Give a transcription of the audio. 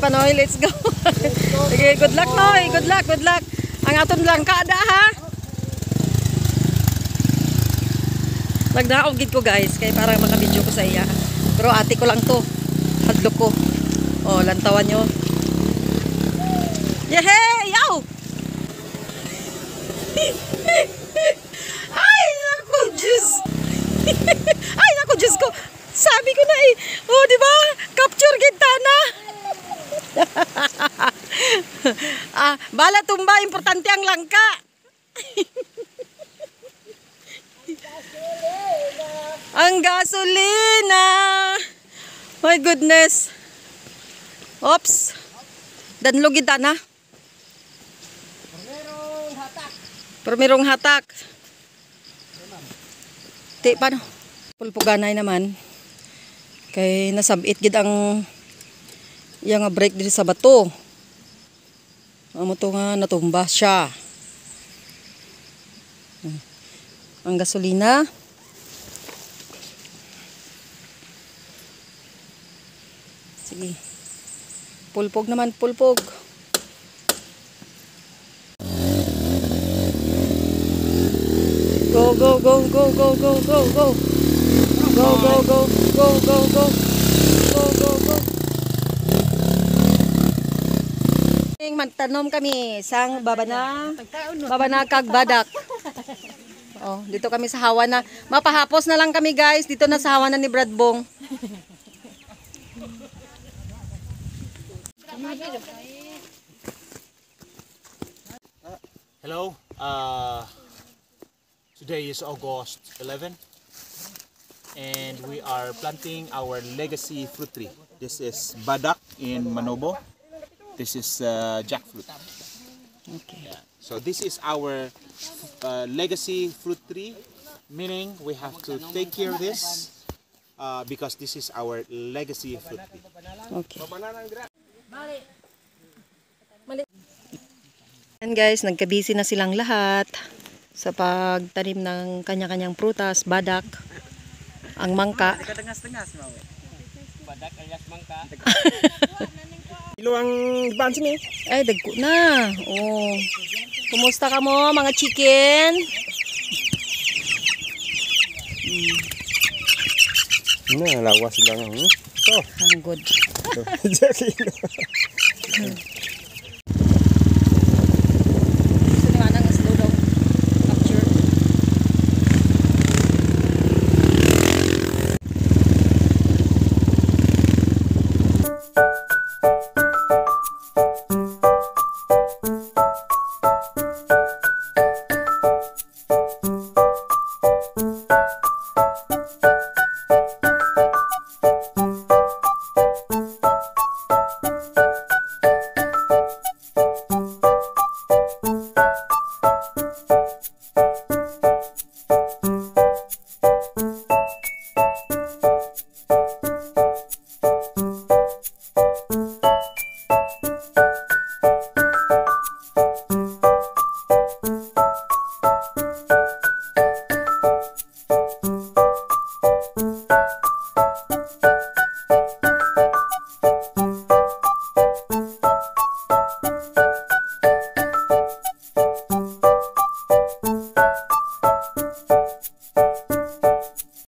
pa Noy, let's go. Sige, good luck Noy, good luck, good luck. Ang aton lang kada ha. Nagdaog gid ko guys, kay para maka-video ko sa iya. Pero ate ko lang to. Hadlok ko. Oh, lantawan nyo. Yehey! Yaw! Ay, naku, Diyos! Ay, naku, Diyos ko! Sabi ko na eh. Oh, di ba? Capture kita na. Bala tumba, importante ang langka. Ang gasolina. My goodness. Oops. Danlog kita na. Permerong hatak. Ti, paano? Pulpuganay naman. Kay nasabit gid ang iya nga brake diri sa bato. Amo to nga natumba siya. Ang gasolina. Sige. Pulpog naman, pulpog. Go, go, go, go, go, go, go, go. Go, go, go, go, go, go. Go, go, go. Magtanom kami sang babana kag badak. Oh, dito kami sa hawa na. Mapahapos na lang kami guys. Dito na sa hawa na ni Brad Bong. Hello. Today is August 11 and we are planting our legacy fruit tree. This is badak in Manobo. This is jackfruit. Okay. Yeah. So this is our legacy fruit tree, meaning we have to take care of this because this is our legacy fruit tree. Okay. And guys, nagkabisi na silang lahat sa pagtanim ng kanya-kanyang prutas, badak, ang mangka. Badak alias mangka. Ilo ang bansin eh. Ay, dagko na. Oh. Kumusta ka mo, mga chicken? Lawas lang. Ang good.